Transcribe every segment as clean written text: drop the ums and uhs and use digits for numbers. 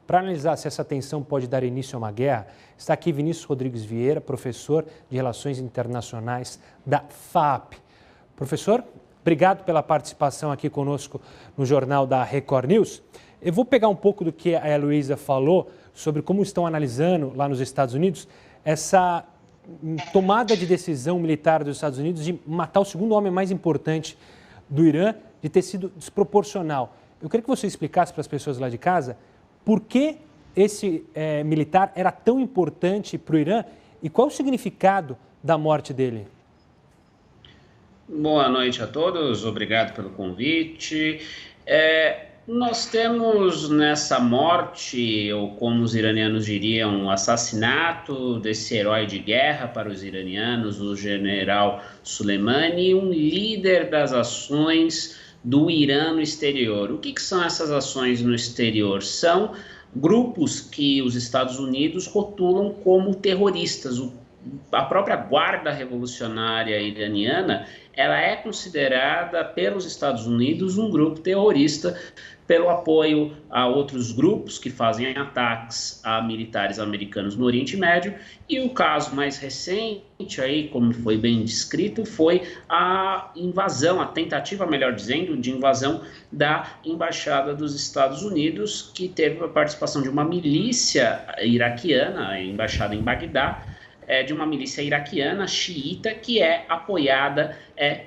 para analisar se essa tensão pode dar início a uma guerra, está aqui Vinícius Rodrigues Vieira, professor de Relações Internacionais da FAP. Professor, obrigado pela participação aqui conosco no Jornal da Record News. Eu vou pegar um pouco do que a Heloísa falou sobre como estão analisando lá nos Estados Unidos essa tomada de decisão militar dos Estados Unidos de matar o segundo homem mais importante do Irã, de ter sido desproporcional. Eu queria que você explicasse para as pessoas lá de casa por que esse militar era tão importante para o Irã e qual o significado da morte dele. Boa noite a todos, obrigado pelo convite. Nós temos nessa morte, ou como os iranianos diriam, assassinato desse herói de guerra para os iranianos, o general Soleimani, um líder das ações do Irã no exterior. O que são essas ações no exterior? São grupos que os Estados Unidos rotulam como terroristas. A própria Guarda Revolucionária Iraniana, ela é considerada pelos Estados Unidos um grupo terrorista pelo apoio a outros grupos que fazem ataques a militares americanos no Oriente Médio. E o caso mais recente, aí, como foi bem descrito, foi a invasão, a tentativa, melhor dizendo, de invasão da Embaixada dos Estados Unidos, que teve a participação de uma milícia iraquiana, a embaixada em Bagdá, de uma milícia iraquiana xiita que é apoiada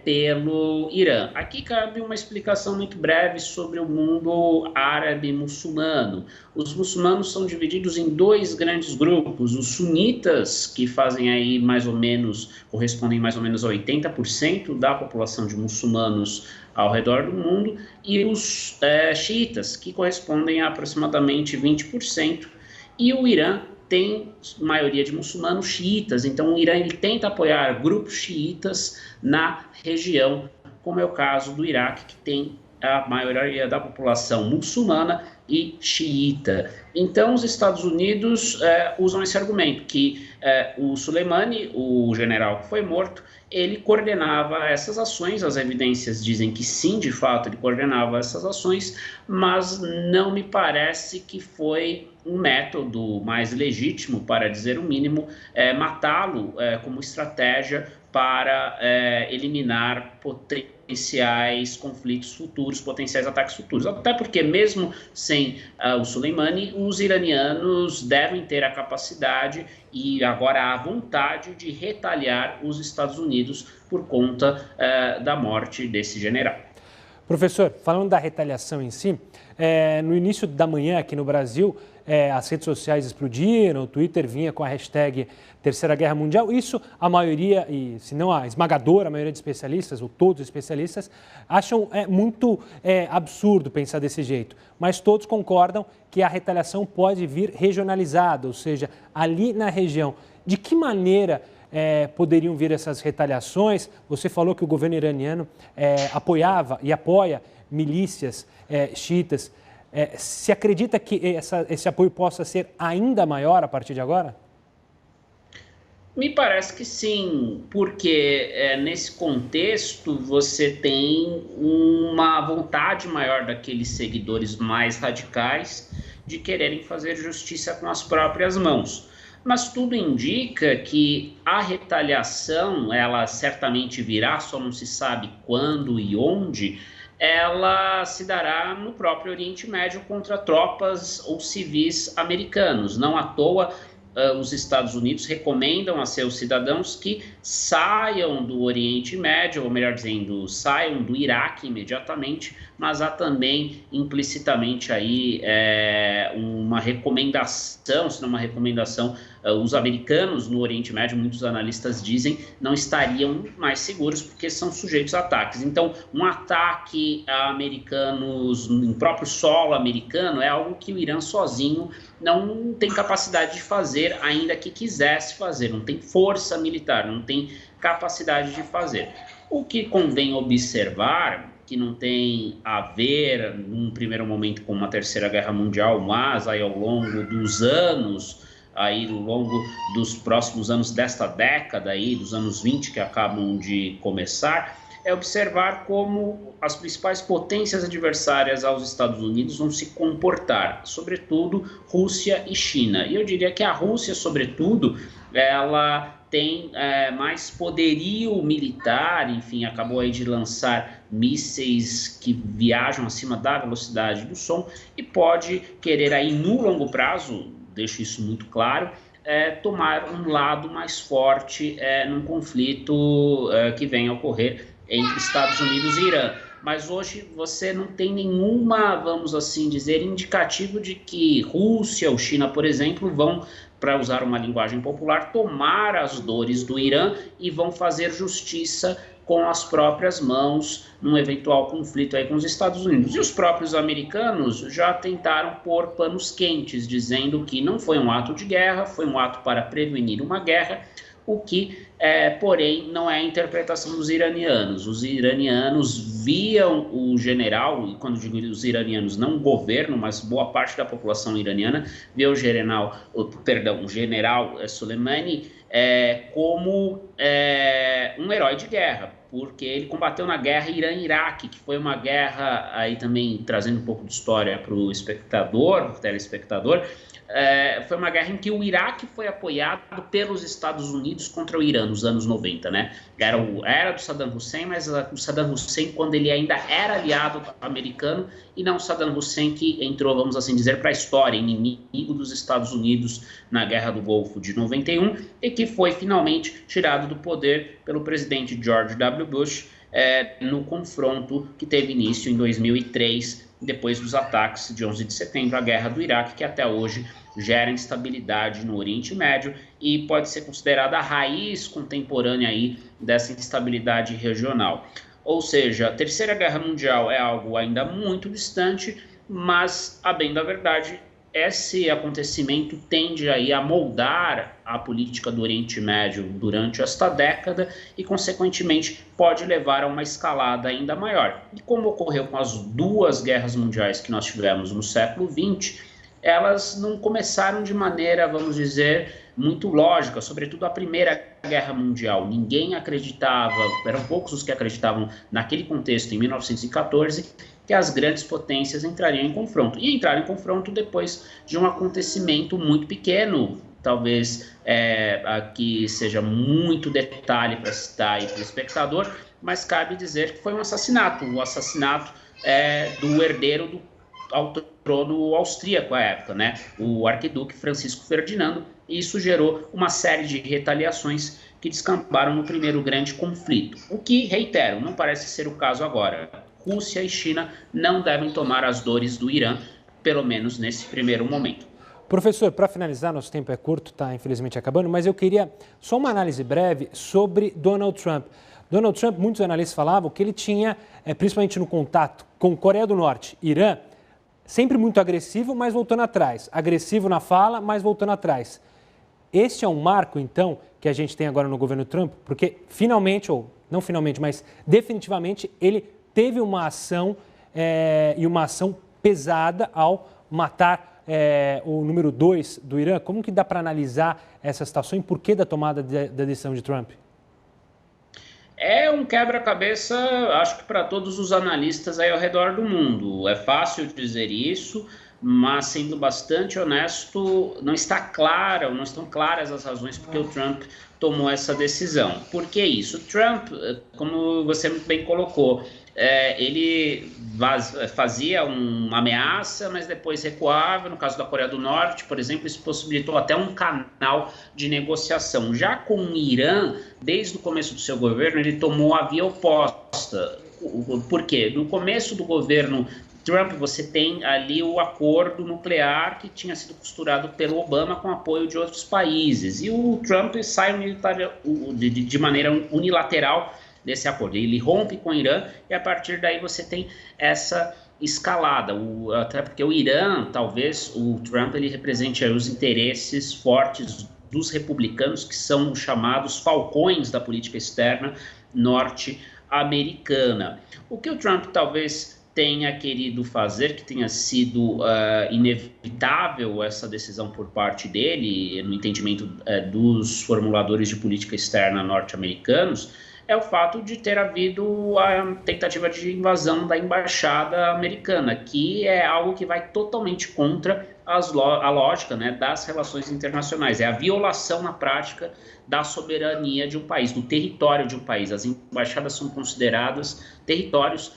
pelo Irã. Aqui cabe uma explicação muito breve sobre o mundo árabe muçulmano. Os muçulmanos são divididos em dois grandes grupos: os sunitas, que fazem aí correspondem mais ou menos a 80% da população de muçulmanos ao redor do mundo, e os xiitas, que correspondem a aproximadamente 20%, e o Irã tem maioria de muçulmanos xiitas. Então o Irã ele tenta apoiar grupos xiitas na região, como é o caso do Iraque, que tem a maioria da população muçulmana e xiita. Então os Estados Unidos usam esse argumento, que o Soleimani, o general que foi morto, ele coordenava essas ações. As evidências dizem que sim, de fato, ele coordenava essas ações, mas não me parece que foi um método mais legítimo, para dizer o mínimo, matá-lo como estratégia para eliminar potenciais conflitos futuros, potenciais ataques futuros. Até porque, mesmo sem o Soleimani, os iranianos devem ter a capacidade e agora a vontade de retaliar os Estados Unidos por conta da morte desse general. Professor, falando da retaliação em si, no início da manhã aqui no Brasil, as redes sociais explodiram, o Twitter vinha com a hashtag Terceira Guerra Mundial. Isso a maioria, e se não a esmagadora maioria de especialistas, ou todos os especialistas, acham muito absurdo pensar desse jeito. Mas todos concordam que a retaliação pode vir regionalizada, ou seja, ali na região. De que maneira poderiam vir essas retaliações? Você falou que o governo iraniano apoiava e apoia milícias xiitas. Se acredita que esse apoio possa ser ainda maior a partir de agora? Me parece que sim, porque nesse contexto você tem uma vontade maior daqueles seguidores mais radicais de quererem fazer justiça com as próprias mãos. Mas tudo indica que a retaliação, ela certamente virá, só não se sabe quando e onde. Ela se dará no próprio Oriente Médio contra tropas ou civis americanos. Não à toa, os Estados Unidos recomendam a seus cidadãos que saiam do Oriente Médio, ou melhor dizendo, saiam do Iraque imediatamente, mas há também implicitamente aí uma recomendação, se não uma recomendação, os americanos no Oriente Médio, muitos analistas dizem, não estariam mais seguros porque são sujeitos a ataques. Então, um ataque a americanos em próprio solo americano é algo que o Irã sozinho não tem capacidade de fazer, ainda que quisesse fazer, não tem força militar, não tem capacidade de fazer. O que convém observar, que não tem a ver, num primeiro momento, com uma terceira guerra mundial, mas aí ao longo dos anos, aí ao longo dos próximos anos desta década, aí, dos anos 20 que acabam de começar, é observar como as principais potências adversárias aos Estados Unidos vão se comportar, sobretudo Rússia e China. E eu diria que a Rússia, sobretudo, ela tem mais poderio militar, enfim, acabou aí de lançar mísseis que viajam acima da velocidade do som e pode querer aí no longo prazo, deixo isso muito claro, tomar um lado mais forte num conflito que vem a ocorrer entre Estados Unidos e Irã. Mas hoje você não tem nenhuma, vamos assim dizer, indicativo de que Rússia ou China, por exemplo, vão, para usar uma linguagem popular, tomar as dores do Irã e vão fazer justiça com as próprias mãos num eventual conflito aí com os Estados Unidos. E os próprios americanos já tentaram pôr panos quentes, dizendo que não foi um ato de guerra, foi um ato para prevenir uma guerra, o que, porém, não é a interpretação dos iranianos. Os iranianos viam o general, e quando digo os iranianos, não o governo, mas boa parte da população iraniana, via o general Soleimani como um herói de guerra, porque ele combateu na guerra Irã-Iraque, que foi uma guerra, aí também trazendo um pouco de história para o espectador, o telespectador, foi uma guerra em que o Iraque foi apoiado pelos Estados Unidos contra o Irã nos anos 90, né? Era do Saddam Hussein, mas o Saddam Hussein quando ele ainda era aliado americano e não o Saddam Hussein que entrou, vamos assim dizer, para a história, inimigo dos Estados Unidos na Guerra do Golfo de 91 e que foi finalmente tirado do poder pelo presidente George W. Bush no confronto que teve início em 2003, depois dos ataques de 11 de setembro, a guerra do Iraque, que até hoje gera instabilidade no Oriente Médio e pode ser considerada a raiz contemporânea aí dessa instabilidade regional. Ou seja, a Terceira Guerra Mundial é algo ainda muito distante, mas, a bem da verdade, esse acontecimento tende aí a moldar a política do Oriente Médio durante esta década e, consequentemente, pode levar a uma escalada ainda maior. E como ocorreu com as duas guerras mundiais que nós tivemos no século XX, elas não começaram de maneira, vamos dizer, muito lógica, sobretudo a Primeira Guerra Mundial. Ninguém acreditava, eram poucos os que acreditavam naquele contexto, em 1914, que as grandes potências entrariam em confronto. E entraram em confronto depois de um acontecimento muito pequeno, talvez aqui seja muito detalhe para citar aí para o espectador, mas cabe dizer que foi um assassinato, o assassinato do herdeiro ao trono austríaco à época, né? O arquiduque Francisco Ferdinando, e isso gerou uma série de retaliações que descambaram no primeiro grande conflito. O que, reitero, não parece ser o caso agora. Rússia e China não devem tomar as dores do Irã, pelo menos nesse primeiro momento. Professor, para finalizar, nosso tempo é curto, está infelizmente acabando, mas eu queria só uma análise breve sobre Donald Trump. Donald Trump, muitos analistas falavam que ele tinha, principalmente no contato com Coreia do Norte e Irã, sempre muito agressivo, mas voltando atrás. Agressivo na fala, mas voltando atrás. Este é um marco, então, que a gente tem agora no governo Trump, porque finalmente, ou não finalmente, mas definitivamente, ele teve uma ação e uma ação pesada ao matar o número 2 do Irã. Como que dá para analisar essa situação e por que da tomada da decisão de Trump? É um quebra-cabeça, acho que para todos os analistas aí ao redor do mundo. É fácil dizer isso, mas sendo bastante honesto, não estão claras as razões porque o Trump tomou essa decisão. Por que isso? O Trump, como você muito bem colocou, ele fazia uma ameaça, mas depois recuava. No caso da Coreia do Norte, por exemplo, isso possibilitou até um canal de negociação. Já com o Irã, desde o começo do seu governo, ele tomou a via oposta. Por quê? No começo do governo Trump, você tem ali o acordo nuclear que tinha sido costurado pelo Obama com apoio de outros países. E o Trump sai de maneira unilateral desse acordo. Ele rompe com o Irã e a partir daí você tem essa escalada. Até porque o Irã, talvez o Trump ele represente aí os interesses fortes dos republicanos, que são os chamados falcões da política externa norte-americana. O que o Trump talvez tenha querido fazer, que tenha sido inevitável essa decisão por parte dele, no entendimento dos formuladores de política externa norte-americanos, é o fato de ter havido a tentativa de invasão da embaixada americana, que é algo que vai totalmente contra a lógica, né, das relações internacionais. É a violação na prática da soberania de um país, do território de um país. As embaixadas são consideradas territórios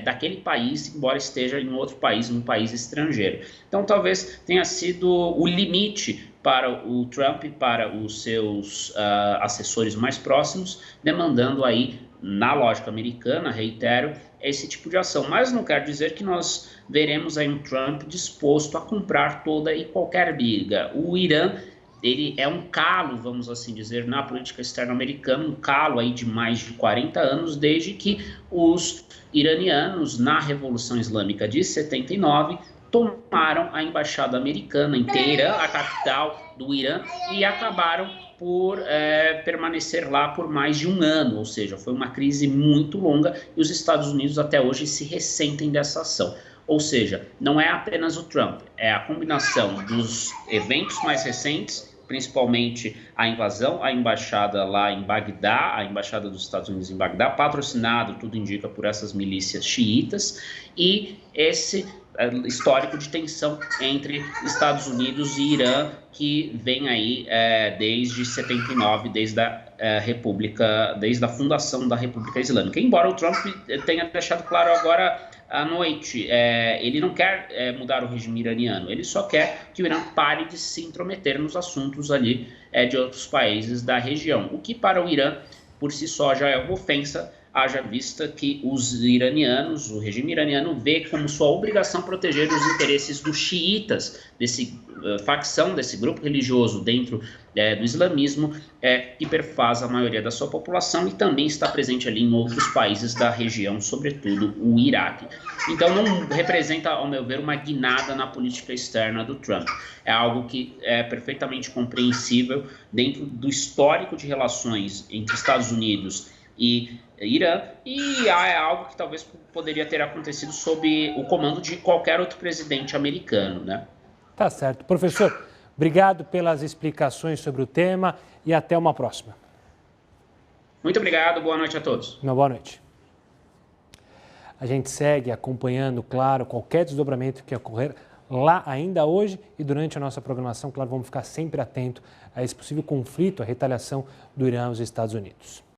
daquele país, embora esteja em outro país, num país estrangeiro. Então, talvez tenha sido o limite para o Trump, para os seus assessores mais próximos, demandando aí, na lógica americana, reitero, esse tipo de ação. Mas não quer dizer que nós veremos aí um Trump disposto a comprar toda e qualquer briga. O Irã, ele é um calo, vamos assim dizer, na política externa americana, um calo aí de mais de 40 anos, desde que os iranianos, na Revolução Islâmica de 79, tomaram a embaixada americana em Teherã, a capital do Irã, e acabaram por permanecer lá por mais de um ano, ou seja, foi uma crise muito longa e os Estados Unidos até hoje se ressentem dessa ação. Ou seja, não é apenas o Trump, é a combinação dos eventos mais recentes, principalmente a invasão à embaixada lá em Bagdá, a embaixada dos Estados Unidos em Bagdá, patrocinado, tudo indica, por essas milícias xiitas, e esse histórico de tensão entre Estados Unidos e Irã, que vem aí desde 79, desde a fundação da República Islâmica. Embora o Trump tenha deixado claro agora à noite, ele não quer mudar o regime iraniano, ele só quer que o Irã pare de se intrometer nos assuntos ali de outros países da região, o que para o Irã, por si só, já é uma ofensa, haja vista que os iranianos, o regime iraniano, vê como sua obrigação proteger os interesses dos xiitas, desse facção, desse grupo religioso dentro do islamismo, que perfaz a maioria da sua população e também está presente ali em outros países da região, sobretudo o Iraque. Então não representa, ao meu ver, uma guinada na política externa do Trump. É algo que é perfeitamente compreensível dentro do histórico de relações entre Estados Unidos e Irã, e é algo que talvez poderia ter acontecido sob o comando de qualquer outro presidente americano, né? Tá certo. Professor, obrigado pelas explicações sobre o tema e até uma próxima. Muito obrigado, boa noite a todos. Uma boa noite. A gente segue acompanhando, claro, qualquer desdobramento que ocorrer lá ainda hoje e durante a nossa programação, claro, vamos ficar sempre atento a esse possível conflito, a retaliação do Irã aos Estados Unidos.